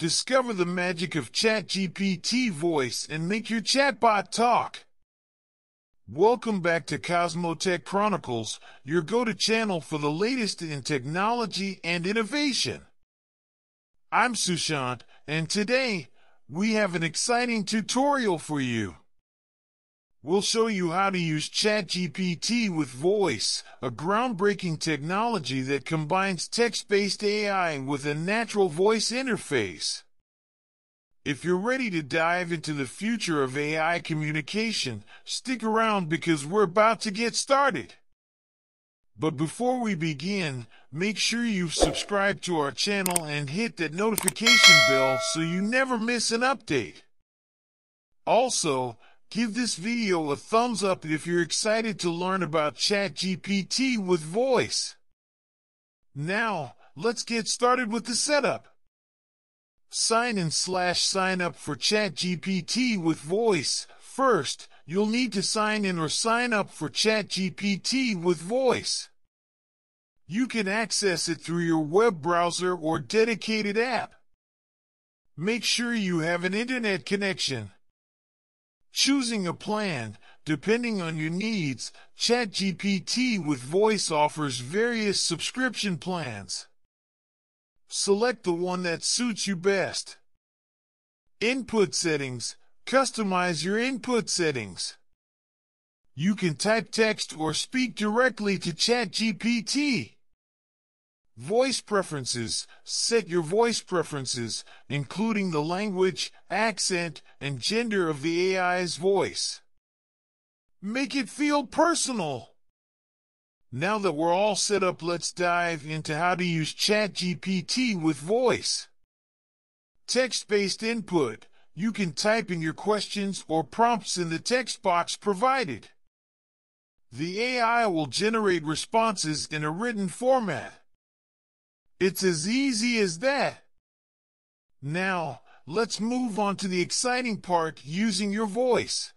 Discover the magic of ChatGPT Voice and make your chatbot talk. Welcome back to CosmoTech Chronicles, your go-to channel for the latest in technology and innovation. I'm Sushant, and today, we have an exciting tutorial for you. We'll show you how to use ChatGPT with Voice, a groundbreaking technology that combines text-based AI with a natural voice interface. If you're ready to dive into the future of AI communication, stick around because we're about to get started. But before we begin, make sure you've subscribed to our channel and hit that notification bell so you never miss an update. Also, give this video a thumbs up if you're excited to learn about ChatGPT with Voice. Now, let's get started with the setup. Sign up for ChatGPT with Voice. First, you'll need to sign in or sign up for ChatGPT with Voice. You can access it through your web browser or dedicated app. Make sure you have an internet connection. Choosing a plan, depending on your needs, ChatGPT with Voice offers various subscription plans. Select the one that suits you best. Input settings. Customize your input settings. You can type text or speak directly to ChatGPT. Voice preferences. Set your voice preferences, including the language, accent, and gender of the AI's voice. Make it feel personal. Now that we're all set up, let's dive into how to use ChatGPT with Voice. Text-based input. You can type in your questions or prompts in the text box provided. The AI will generate responses in a written format. It's as easy as that. Now, let's move on to the exciting part, using your voice.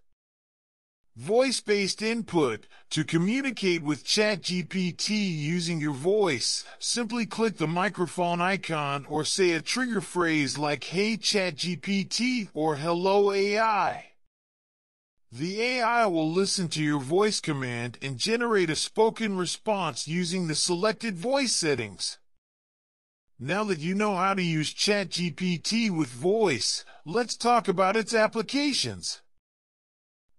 Voice-based input. To communicate with ChatGPT using your voice, simply click the microphone icon or say a trigger phrase like "Hey ChatGPT" or "Hello AI." The AI will listen to your voice command and generate a spoken response using the selected voice settings. Now that you know how to use ChatGPT with Voice, let's talk about its applications.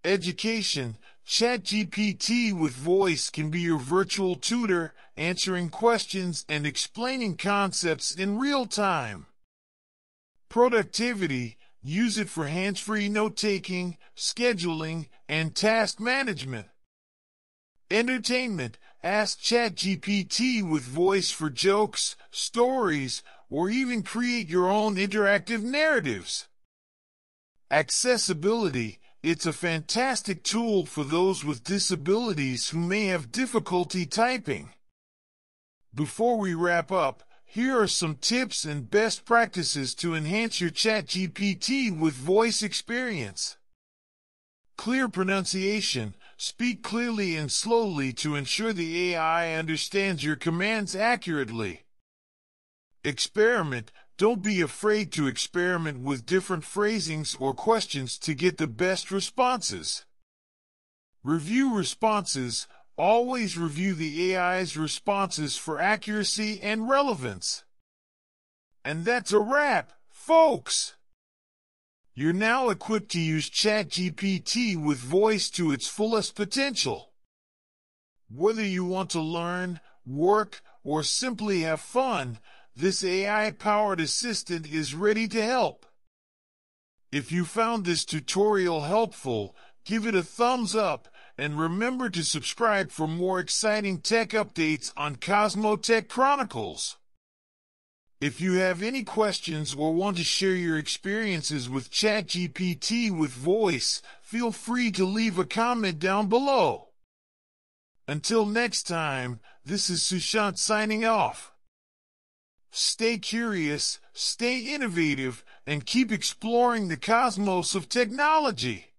Education. ChatGPT with Voice can be your virtual tutor, answering questions and explaining concepts in real time. Productivity. Use it for hands-free note-taking, scheduling, and task management. Entertainment. Ask ChatGPT with Voice for jokes, stories, or even create your own interactive narratives. Accessibility. It's a fantastic tool for those with disabilities who may have difficulty typing. Before we wrap up, here are some tips and best practices to enhance your ChatGPT with Voice experience. Clear pronunciation. Speak clearly and slowly to ensure the AI understands your commands accurately. Experiment. Don't be afraid to experiment with different phrasings or questions to get the best responses. Review responses. Always review the AI's responses for accuracy and relevance. And that's a wrap, folks! You're now equipped to use ChatGPT with Voice to its fullest potential. Whether you want to learn, work, or simply have fun, this AI-powered assistant is ready to help. If you found this tutorial helpful, give it a thumbs up, and remember to subscribe for more exciting tech updates on CosmoTech Chronicles. If you have any questions or want to share your experiences with ChatGPT with Voice, feel free to leave a comment down below. Until next time, this is Sushant signing off. Stay curious, stay innovative, and keep exploring the cosmos of technology.